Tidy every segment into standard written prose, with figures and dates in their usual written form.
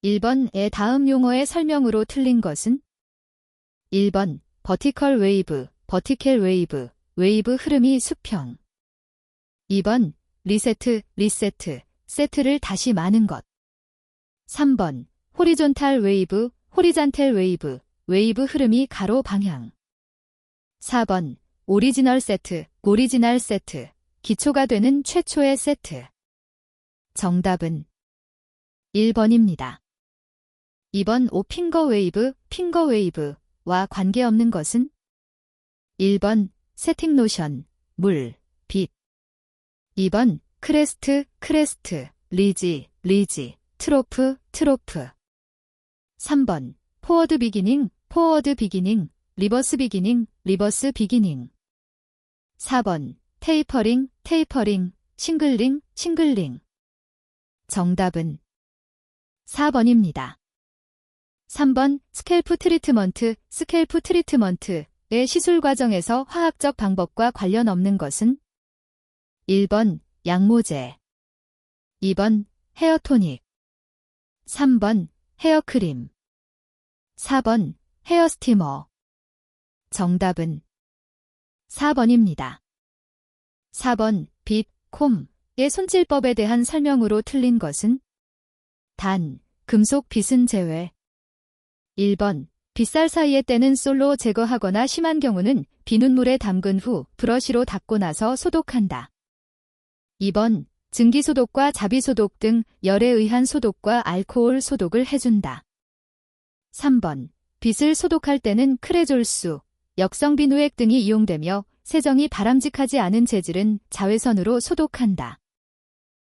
1번의 다음 용어의 설명으로 틀린 것은? 1번 버티컬 웨이브, 버티컬 웨이브, 웨이브 흐름이 수평. 2번 리세트, 리세트, 세트를 다시 마는 것. 3번 호리존탈 웨이브, 호리잔텔 웨이브, 웨이브 흐름이 가로 방향. 4번 오리지널 세트, 오리지널 세트, 기초가 되는 최초의 세트. 정답은 1번입니다. 2번 오 핑거 웨이브, 핑거 웨이브와 관계없는 것은? 1번 세팅 로션, 물, 빛. 2번 크레스트, 크레스트, 리지, 리지, 트로프, 트로프. 3번 포워드 비기닝, 포워드 비기닝, 리버스 비기닝, 리버스 비기닝. 4번 테이퍼링, 테이퍼링, 싱글링, 싱글링. 정답은 4번입니다. 3번 스캘프 트리트먼트, 스캘프 트리트먼트의 시술 과정에서 화학적 방법과 관련 없는 것은? 1번 양모제, 2번 헤어토닉, 3번 헤어크림, 4번 헤어스티머. 정답은 4번입니다. 4번 빛, 콤의 손질법에 대한 설명으로 틀린 것은? 단, 금속 빛은 제외. 1번 빗살 사이에 떼는 솔로 제거하거나 심한 경우는 비눗물에 담근 후 브러쉬로 닦고 나서 소독한다. 2번 증기소독과 자비소독 등 열에 의한 소독과 알코올 소독을 해준다. 3번 빗을 소독할 때는 크레졸수, 역성 비누액 등이 이용되며 세정이 바람직하지 않은 재질은 자외선으로 소독한다.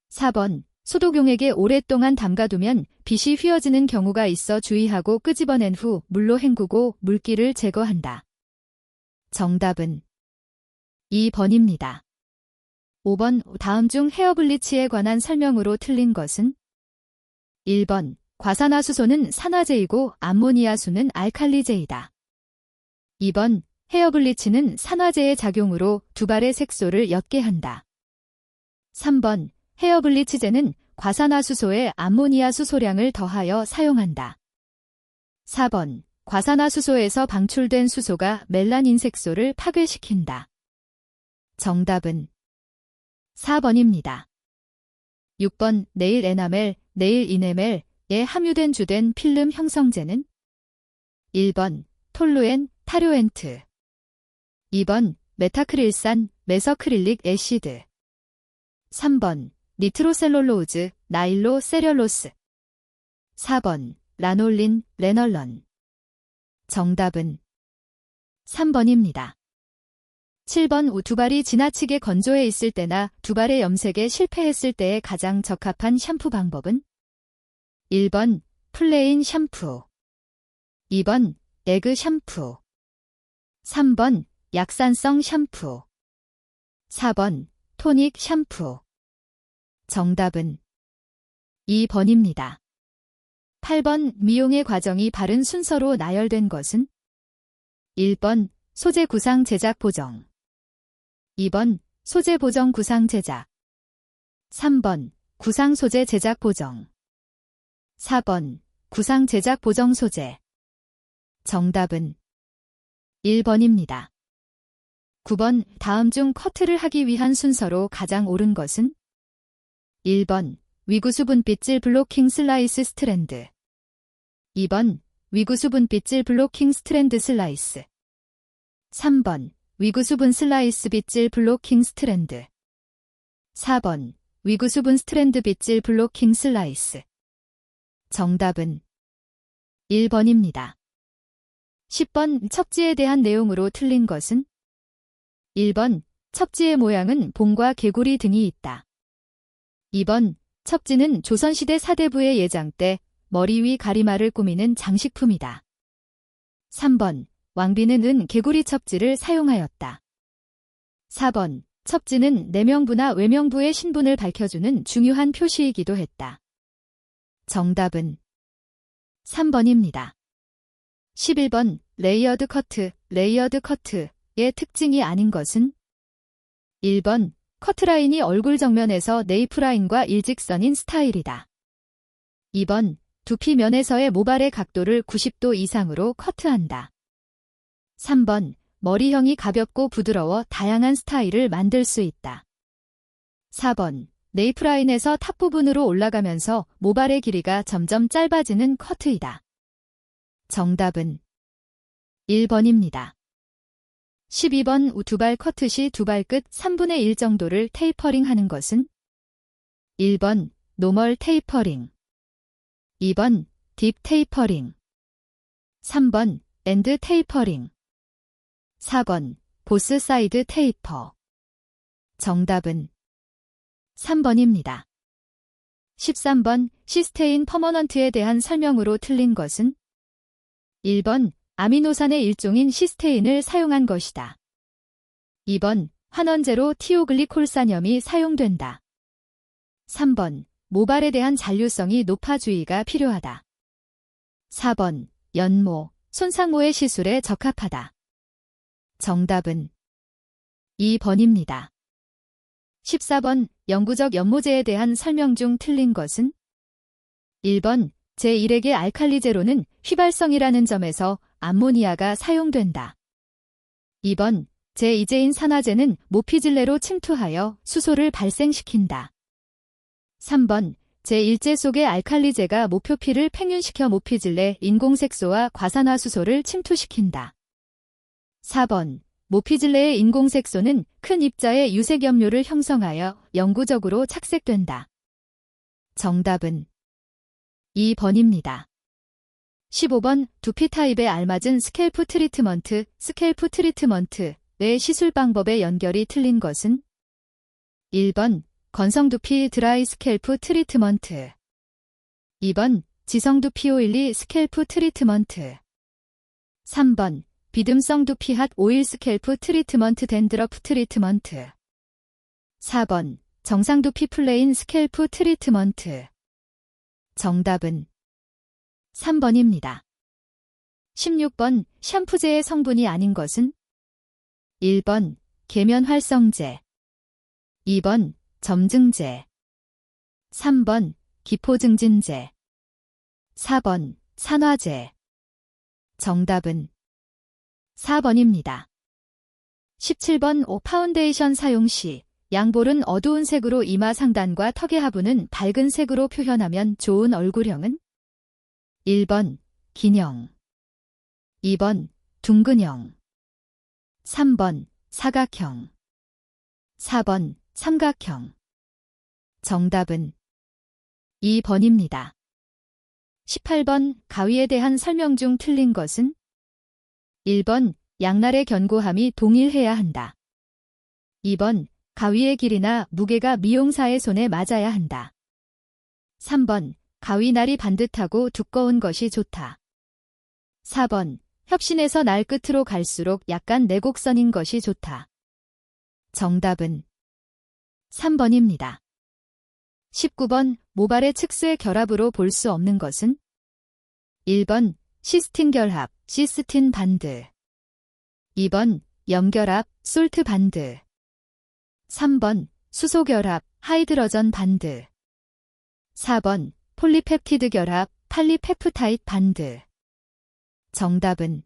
4번 소독용액에 오랫동안 담가두면 빛이 휘어지는 경우가 있어 주의하고 끄집어낸 후 물로 헹구고 물기를 제거한다. 정답은 2번입니다. 5번 다음 중 헤어블리치에 관한 설명으로 틀린 것은? 1번 과산화수소는 산화제이고 암모니아수는 알칼리제이다. 2번 헤어블리치는 산화제의 작용으로 두발의 색소를 옅게 한다. 3번 헤어블리치제는 과산화수소에 암모니아수 소량을 더하여 사용한다. 4번 과산화수소에서 방출된 수소가 멜라닌 색소를 파괴시킨다. 정답은 4번입니다. 6번 네일 에나멜, 네일 이네멜에 함유된 주된 필름 형성제는? 1번 톨루엔, 타료엔트, 2번 메타크릴산, 메서크릴릭 애시드, 3번 니트로셀룰로즈, 나일로 세렐로스, 4번 라놀린, 레널런. 정답은 3번입니다. 7번 두발이 지나치게 건조해 있을 때나 두발의 염색에 실패했을 때에 가장 적합한 샴푸 방법은? 1번 플레인 샴푸, 2번 에그 샴푸, 3번 약산성 샴푸, 4번 토닉 샴푸. 정답은 2번입니다. 8번 미용의 과정이 바른 순서로 나열된 것은? 1번 소재 구상 제작 보정, 2번 소재 보정 구상 제작, 3번 구상 소재 제작 보정, 4번 구상 제작 보정 소재. 정답은 1번입니다. 9번 다음 중 커트를 하기 위한 순서로 가장 옳은 것은? 1번 위구수 분빛질 블로킹 슬라이스 스트랜드, 2번 위구수 분빛질 블로킹 스트랜드 슬라이스, 3번 위구수분 슬라이스 빗질 블로킹 스트랜드, 4번 위구수분 스트랜드 빗질 블로킹 슬라이스. 정답은 1번입니다. 10번 첩지에 대한 내용으로 틀린 것은? 1번 첩지의 모양은 봉과 개구리 등이 있다. 2번 첩지는 조선시대 사대부의 예장 때 머리 위 가리마를 꾸미는 장식품이다. 3번 왕비는 은 개구리 첩지를 사용하였다. 4번 첩지는 내명부나 외명부의 신분을 밝혀주는 중요한 표시이기도 했다. 정답은 3번입니다. 11번 레이어드 커트, 레이어드 커트의 특징이 아닌 것은? 1번 커트라인이 얼굴 정면에서 네이프라인과 일직선인 스타일이다. 2번 두피 면에서의 모발의 각도를 90도 이상으로 커트한다. 3번, 머리형이 가볍고 부드러워 다양한 스타일을 만들 수 있다. 4번, 네이프라인에서 탑 부분으로 올라가면서 모발의 길이가 점점 짧아지는 커트이다. 정답은 1번입니다. 12번, 두발 커트 시 두발 끝 3분의 1 정도를 테이퍼링 하는 것은? 1번, 노멀 테이퍼링. 2번, 딥 테이퍼링. 3번, 엔드 테이퍼링. 4번, 보스 사이드 테이퍼. 정답은 3번입니다. 13번, 시스테인 퍼머넌트에 대한 설명으로 틀린 것은? 1번, 아미노산의 일종인 시스테인을 사용한 것이다. 2번, 환원제로 티오글리콜산염이 사용된다. 3번, 모발에 대한 잔류성이 높아 주의가 필요하다. 4번, 연모, 손상모의 시술에 적합하다. 정답은 2번입니다. 14번, 영구적 연모제에 대한 설명 중 틀린 것은? 1번, 제1액의 알칼리제로는 휘발성이라는 점에서 암모니아가 사용된다. 2번, 제2제인 산화제는 모피질레로 침투하여 수소를 발생시킨다. 3번, 제1제 속의 알칼리제가 모표피를 팽윤시켜 모피질레 인공색소와 과산화수소를 침투시킨다. 4번, 모피질레의 인공색소는 큰 입자의 유색염료를 형성하여 영구적으로 착색된다. 정답은 2번입니다. 15번, 두피 타입에 알맞은 스캘프 트리트먼트의 시술 방법의 연결이 틀린 것은? 1번, 건성두피 드라이 스캘프 트리트먼트. 2번, 지성두피 오일리 스캘프 트리트먼트. 3번, 비듬성 두피 핫 오일 스캘프 트리트먼트 댄드러프 트리트먼트. 4번, 정상 두피 플레인 스캘프 트리트먼트. 정답은 3번입니다. 16번, 샴푸제의 성분이 아닌 것은? 1번, 계면활성제. 2번, 점증제. 3번, 기포증진제. 4번, 산화제. 정답은 4번입니다. 17번, 파운데이션 사용 시 양볼은 어두운 색으로 이마 상단과 턱의 하부는 밝은 색으로 표현하면 좋은 얼굴형은? 1번, 긴형. 2번, 둥근형. 3번, 사각형. 4번, 삼각형. 정답은 2번입니다. 18번, 가위에 대한 설명 중 틀린 것은? 1번, 양날의 견고함이 동일해야 한다. 2번, 가위의 길이나 무게가 미용사의 손에 맞아야 한다. 3번, 가위날이 반듯하고 두꺼운 것이 좋다. 4번, 협신에서 날 끝으로 갈수록 약간 내곡선인 것이 좋다. 정답은 3번입니다. 19번, 모발의 측수의 결합으로 볼 수 없는 것은? 1번, 시스틴 결합, 시스틴 반드. 2번, 염결합, 솔트 반드. 3번, 수소 결합, 하이드로전 반드. 4번, 폴리펩티드 결합, 팔리페프타이드 반드. 정답은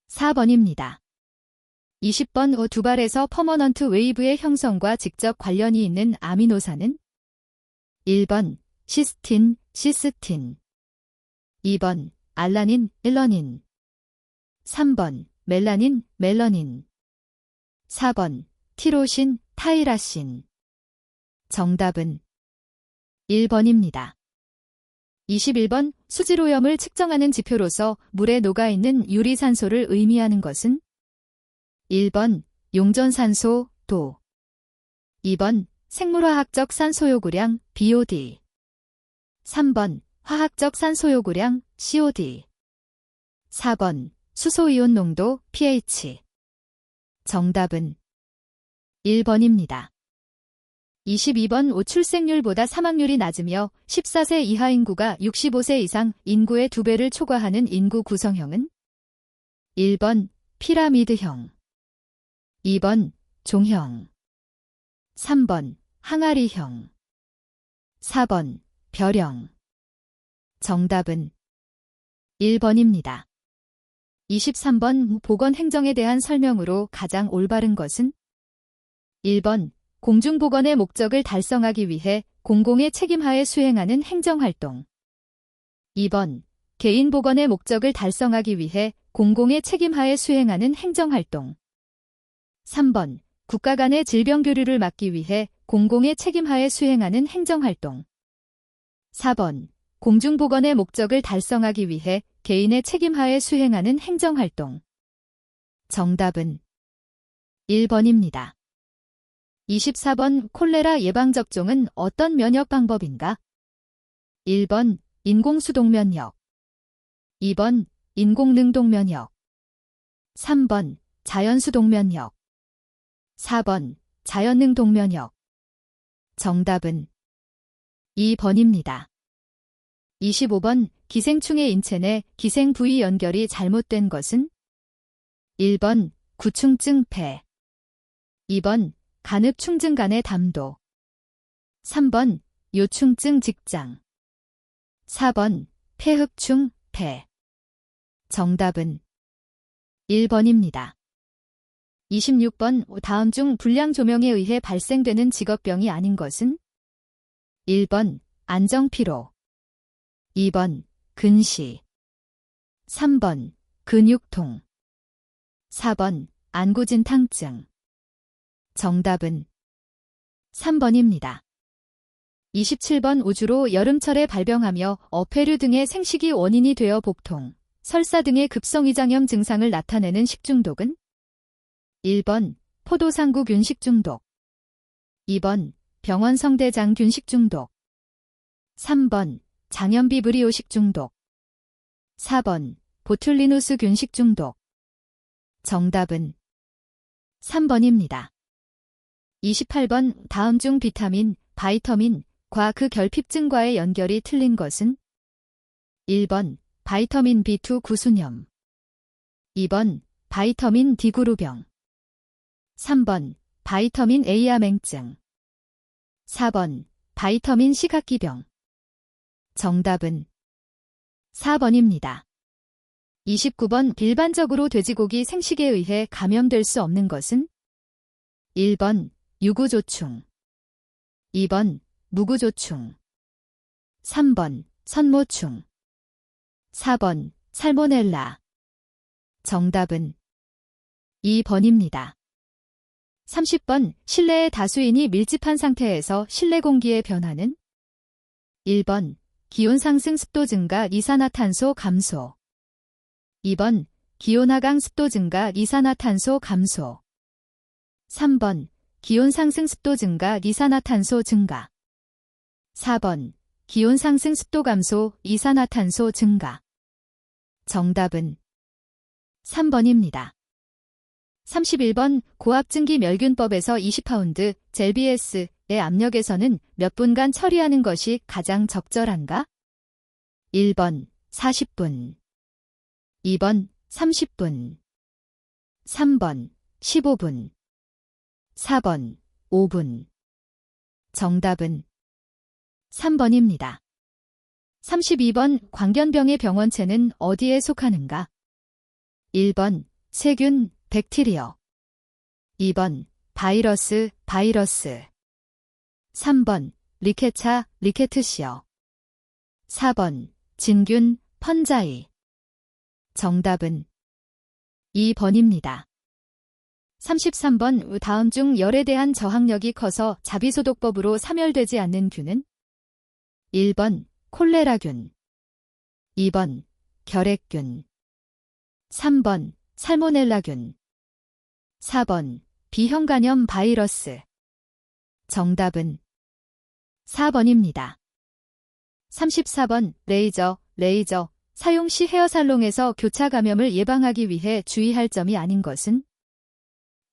4번입니다. 20번, 두발에서 퍼머넌트 웨이브의 형성과 직접 관련이 있는 아미노산은? 1번, 시스틴, 시스틴. 2번, 알라닌, 일러닌. 3번, 멜라닌, 멜러닌. 4번, 티로신, 타이라신. 정답은 1번입니다. 21번, 수질오염을 측정하는 지표로서 물에 녹아있는 유리산소를 의미하는 것은? 1번, 용존산소, 도. 2번, 생물화학적 산소요구량, BOD. 3번, 화학적 산소요구량, COD. 4번, 수소이온 농도, pH. 정답은 1번입니다. 22번, 출생률보다 사망률이 낮으며 14세 이하 인구가 65세 이상 인구의 2배를 초과하는 인구 구성형은? 1번, 피라미드형. 2번, 종형. 3번, 항아리형. 4번, 별형. 정답은 1번입니다. 23번 보건행정에 대한 설명으로 가장 올바른 것은 1번 공중보건의 목적을 달성하기 위해 공공의 책임하에 수행하는 행정활동. 2번 개인보건의 목적을 달성하기 위해 공공의 책임하에 수행하는 행정활동. 3번 국가 간의 질병교류를 막기 위해 공공의 책임하에 수행하는 행정활동. 4번 공중보건의 목적을 달성하기 위해 개인의 책임하에 수행하는 행정활동. 정답은 1번입니다. 24번 콜레라 예방접종은 어떤 면역 방법인가? 1번 인공수동면역. 2번 인공능동면역. 3번 자연수동면역. 4번 자연능동면역. 정답은 2번입니다. 25번 기생충의 인체 내 기생부위 연결이 잘못된 것은 1번 구충증 폐. 2번 간흡충증 간의 담도. 3번 요충증 직장. 4번 폐흑충 폐. 정답은 1번입니다. 26번 다음 중 불량 조명에 의해 발생되는 직업병이 아닌 것은 1번 안정피로. 2번 근시. 3번 근육통. 4번 안구진탕증. 정답은 3번입니다. 27번 우주로 여름철에 발병하며 어패류 등의 생식이 원인이 되어 복통, 설사 등의 급성위장염 증상을 나타내는 식중독은 1번 포도상구균 식중독. 2번 병원성대장균 식중독. 3번 장염비브리오 식중독. 4번 보툴리누스균 식중독. 정답은 3번입니다. 28번 다음 중 비타민, 바이터민과 그 결핍증과의 연결이 틀린 것은 1번 바이터민 B2 구순염. 2번 바이터민 D 구루병. 3번 바이터민 A 암행증. 4번 바이터민 C 각기병. 정답은 4번입니다. 29번 일반적으로 돼지고기 생식에 의해 감염될 수 없는 것은 1번 유구조충. 2번 무구조충. 3번 선모충. 4번 살모넬라. 정답은 2번입니다. 30번 실내의 다수인이 밀집한 상태에서 실내 공기의 변화는 1번 기온 상승 습도 증가 이산화탄소 감소. 2번 기온 하강 습도 증가 이산화탄소 감소. 3번 기온 상승 습도 증가 이산화탄소 증가. 4번 기온 상승 습도 감소 이산화탄소 증가. 정답은 3번입니다. 31번 고압증기 멸균법에서 20파운드 젤비에스의 압력에서는 몇 분간 처리하는 것이 가장 적절한가? 1번 40분. 2번 30분. 3번 15분. 4번 5분. 정답은 3번입니다. 32번 광견병의 병원체는 어디에 속하는가? 1번 세균, 백티리어. 2번 바이러스, 바이러스. 3번 리케차, 리케트시어. 4번 진균, 펀자이. 정답은 2번입니다. 33번 다음 중 열에 대한 저항력이 커서 자비소독법으로 사멸되지 않는 균은 1번 콜레라균. 2번 결핵균. 3번 살모넬라균. 4번 비형간염 바이러스. 정답은 4번입니다. 34번 레이저 사용 시 헤어살롱에서 교차 감염을 예방하기 위해 주의할 점이 아닌 것은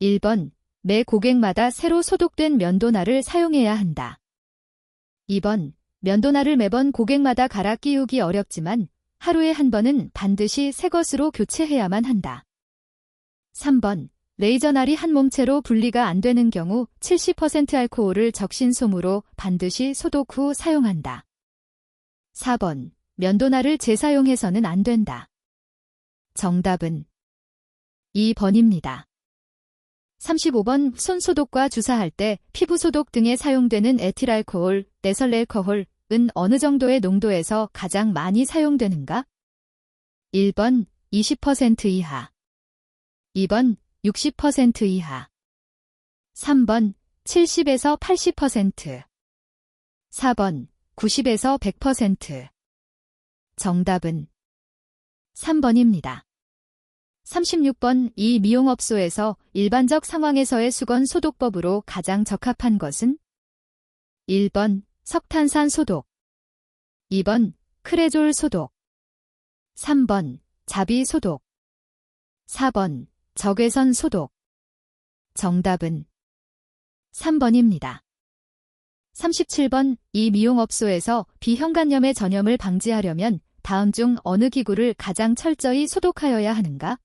1번 매 고객마다 새로 소독된 면도날을 사용해야 한다. 2번 면도날을 매번 고객마다 갈아 끼우기 어렵지만 하루에 한 번은 반드시 새 것으로 교체해야만 한다. 3번 레이저날이 한 몸체로 분리가 안 되는 경우 70% 알코올을 적신솜으로 반드시 소독 후 사용한다. 4번 면도날을 재사용해서는 안 된다. 정답은 2번입니다. 35번 손소독과 주사할 때 피부소독 등에 사용되는 에틸알코올, 네설알코올은 어느 정도의 농도에서 가장 많이 사용되는가? 1번 20% 이하, 2번 60% 이하, 3번 70에서 80%, 4번 90에서 100%. 정답은 3번입니다. 36번 이 미용업소에서 일반적 상황에서의 수건 소독법으로 가장 적합한 것은? 1번 석탄산 소독, 2번 크레졸 소독, 3번 자비 소독, 4번 적외선 소독. 정답은 3번입니다. 37번 이 미용업소에서 비형간염의 전염을 방지하려면 다음 중 어느 기구를 가장 철저히 소독하여야 하는가?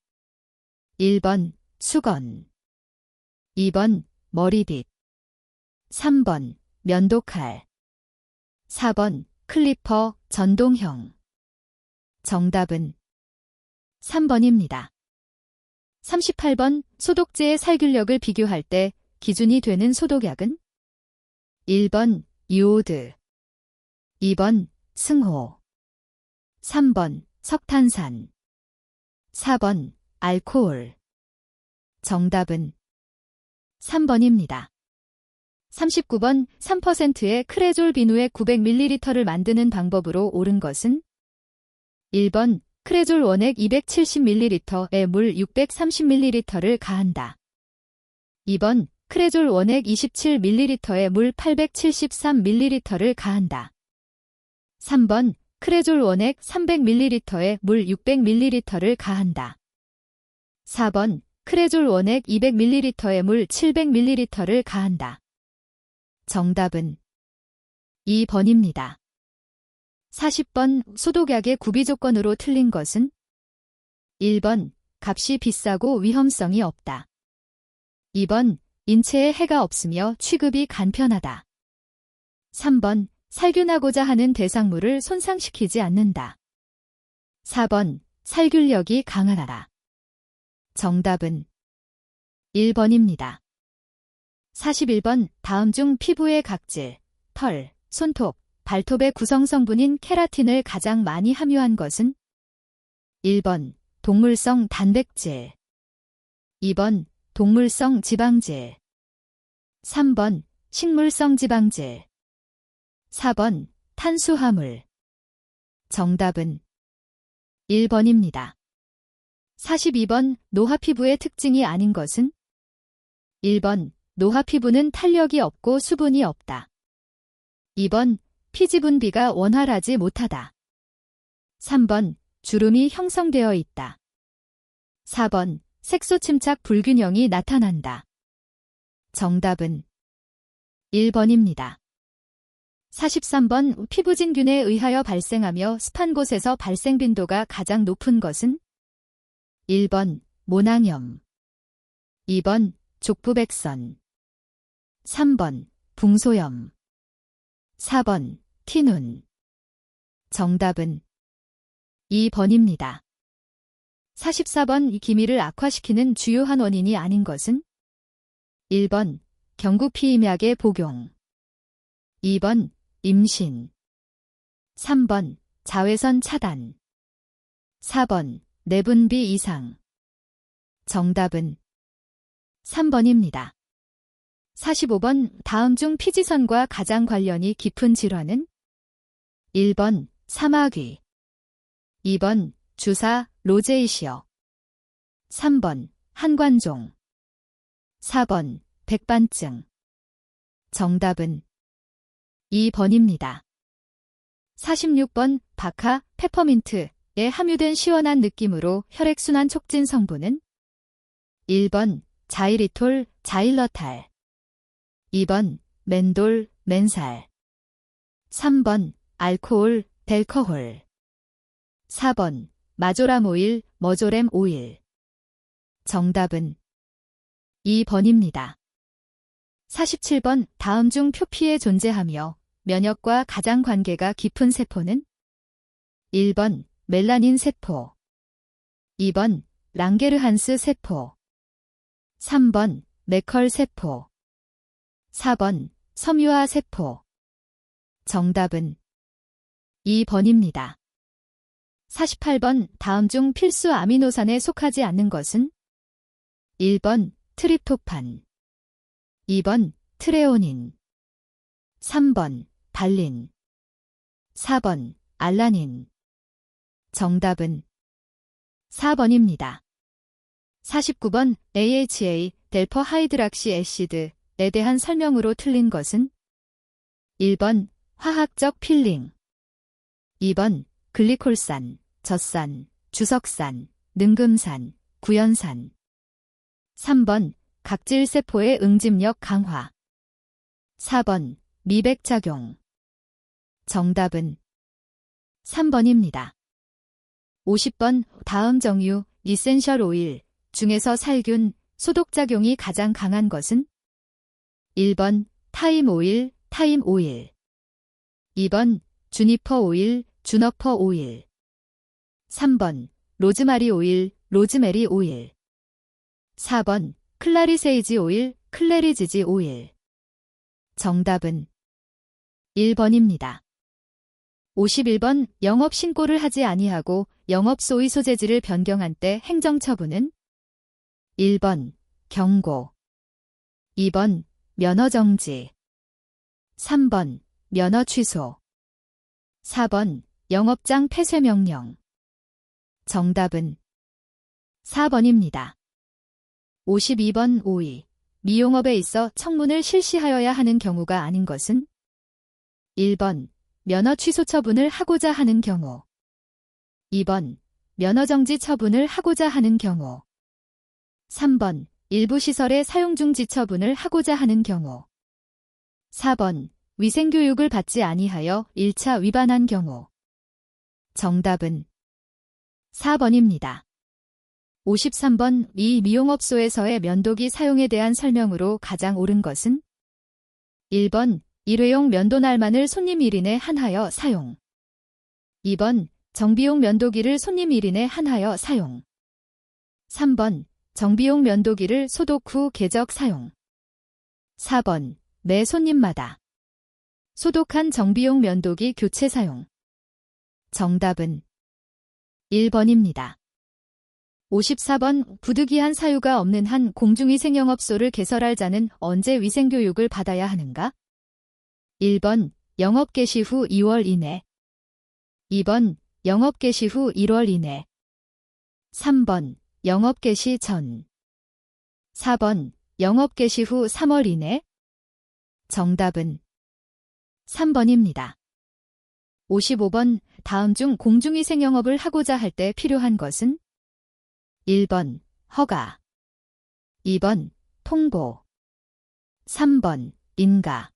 1번 수건, 2번 머리빗, 3번 면도칼, 4번 클리퍼 전동형. 정답은 3번입니다. 38번 소독제의 살균력을 비교할 때 기준이 되는 소독약은? 1번 이오드, 2번 승호, 3번 석탄산, 4번 알코올. 정답은 3번입니다. 39번 3%의 크레졸 비누액 900ml를 만드는 방법으로 옳은 것은? 1번 크레졸 원액 270ml에 물 630ml를 가한다. 2번 크레졸 원액 27ml에 물 873ml를 가한다. 3번 크레졸 원액 300ml에 물 600ml를 가한다. 4번 크레졸 원액 200ml에 물 700ml를 가한다. 정답은 2번입니다. 40번 소독약의 구비 조건으로 틀린 것은? 1번 값이 비싸고 위험성이 없다. 2번 인체에 해가 없으며 취급이 간편하다. 3번 살균하고자 하는 대상물을 손상시키지 않는다. 4번 살균력이 강하다. 정답은 1번입니다. 41번 다음 중 피부의 각질, 털, 손톱, 발톱의 구성 성분인 케라틴을 가장 많이 함유한 것은? 1번 동물성 단백질, 2번 동물성 지방질, 3번 식물성 지방질, 4번 탄수화물. 정답은 1번입니다. 42번 노화 피부의 특징이 아닌 것은? 1번 노화 피부는 탄력이 없고 수분이 없다. 2번 피지 분비가 원활하지 못하다. 3번 주름이 형성되어 있다. 4번 색소 침착 불균형이 나타난다. 정답은 1번입니다. 43번 피부진균에 의하여 발생하며 습한 곳에서 발생 빈도가 가장 높은 것은? 1번 모낭염, 2번 족부백선, 3번 붕소염, 4번 티눈. 정답은 2번입니다. 44번 이 기미를 악화시키는 주요한 원인이 아닌 것은? 1번 경구피임약의 복용, 2번 임신, 3번 자외선 차단, 4번 내분비 이상. 정답은 3번입니다. 45번 다음 중 피지선과 가장 관련이 깊은 질환은? 1번 사마귀, 2번 주사 로제이시어, 3번 한관종, 4번 백반증. 정답은 2번입니다. 46번 바카, 페퍼민트에 함유된 시원한 느낌으로 혈액순환 촉진 성분은? 1번 자이리톨, 자일러탈, 2번 맨돌, 맨살, 3번 알코올, 델커홀, 4번 마조람 오일, 머조렘 오일. 정답은 2번입니다. 47번 다음 중 표피에 존재하며 면역과 가장 관계가 깊은 세포는? 1번 멜라닌 세포, 2번 랑게르한스 세포, 3번 메컬 세포, 4번 섬유화 세포. 정답은 2번입니다. 48번 다음 중 필수 아미노산에 속하지 않는 것은? 1번 트립토판, 2번 트레오닌, 3번 발린, 4번 알라닌. 정답은 4번입니다. 49번 AHA 델퍼 하이드락시 애시드에 대한 설명으로 틀린 것은? 1번 화학적 필링, 2번 글리콜산, 젖산, 주석산, 능금산, 구연산, 3번 각질세포의 응집력 강화, 4번 미백작용. 정답은 3번입니다. 50번 다음 정유 이센셜 오일 중에서 살균, 소독작용이 가장 강한 것은? 1번 타임 오일, 타임 오일, 2번 주니퍼 오일, 주너퍼 오일, 3번 로즈마리 오일, 로즈메리 오일, 4번 클라리세이지 오일, 클레리지지 오일. 정답은 1번입니다. 51번 영업신고를 하지 아니하고 영업소의 소재지를 변경한 때 행정처분은? 1번 경고, 2번 면허정지, 3번 면허 취소, 4번 영업장 폐쇄명령. 정답은 4번입니다. 52번 5위 미용업에 있어 청문을 실시하여야 하는 경우가 아닌 것은? 1번 면허 취소 처분을 하고자 하는 경우, 2번 면허정지 처분을 하고자 하는 경우, 3번 일부 시설의 사용중지 처분을 하고자 하는 경우, 4번 위생교육을 받지 아니하여 1차 위반한 경우. 정답은 4번입니다. 53번 이 미용업소에서의 면도기 사용에 대한 설명으로 가장 옳은 것은? 1번 일회용 면도날만을 손님 1인에 한하여 사용, 2번 정비용 면도기를 손님 1인에 한하여 사용, 3번 정비용 면도기를 소독 후 궤적 사용, 4번 매 손님마다 소독한 정비용 면도기 교체 사용. 정답은 1번입니다. 54번 부득이한 사유가 없는 한 공중위생영업소를 개설할 자는 언제 위생교육을 받아야 하는가? 1번 영업 개시 후 2월 이내, 2번 영업 개시 후 1월 이내, 3번 영업 개시 전, 4번 영업 개시 후 3월 이내. 정답은 3번입니다. 55번 다음 중 공중위생영업을 하고자 할 때 필요한 것은? 1번 허가, 2번 통보, 3번 인가,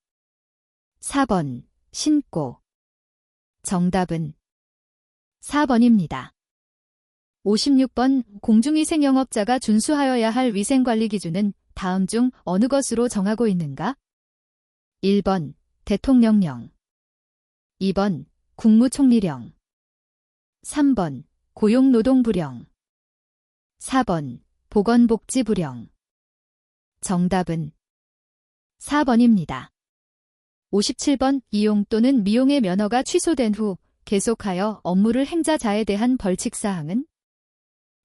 4번 신고. 정답은 4번입니다. 56번 공중위생영업자가 준수하여야 할 위생관리 기준은 다음 중 어느 것으로 정하고 있는가? 1번 대통령령, 2번 국무총리령, 3번 고용노동부령, 4번 보건복지부령. 정답은 4번입니다. 57번 이용 또는 미용의 면허가 취소된 후 계속하여 업무를 행자자에 대한 벌칙사항은?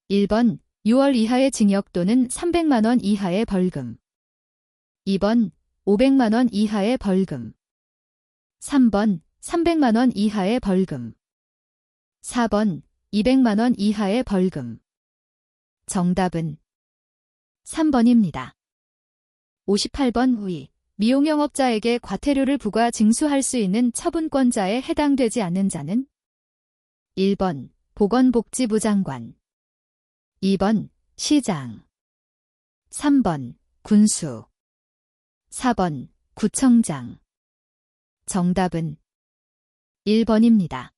1번 6월 이하의 징역 또는 300만 원 이하의 벌금, 2번 500만 원 이하의 벌금, 3번 300만 원 이하의 벌금, 4번 200만 원 이하의 벌금. 정답은 3번입니다. 58번 위 미용영업자에게 과태료를 부과 징수할 수 있는 처분권자에 해당되지 않는 자는? 1번 보건복지부 장관, 2번 시장, 3번 군수, 4번 구청장. 정답은 1번입니다.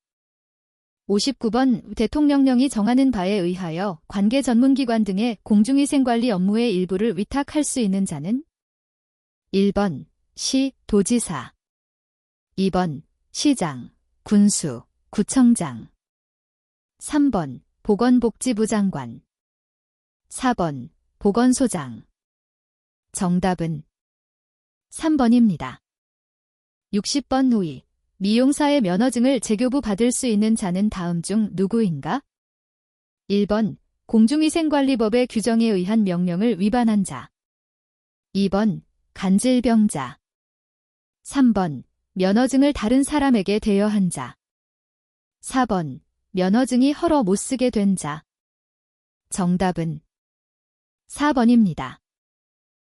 59번 대통령령이 정하는 바에 의하여 관계 전문기관 등의 공중위생관리 업무의 일부를 위탁할 수 있는 자는? 1번 시, 도지사, 2번 시장, 군수, 구청장. 3번 보건복지부 장관. 4번 보건소장. 정답은 3번입니다. 60번 누이. 미용사의 면허증을 재교부 받을 수 있는 자는 다음 중 누구인가? 1번 공중위생관리법의 규정에 의한 명령을 위반한 자. 2번 간질병자. 3번 면허증을 다른 사람에게 대여한 자. 4번 면허증이 헐어 못 쓰게 된 자. 정답은 4번입니다.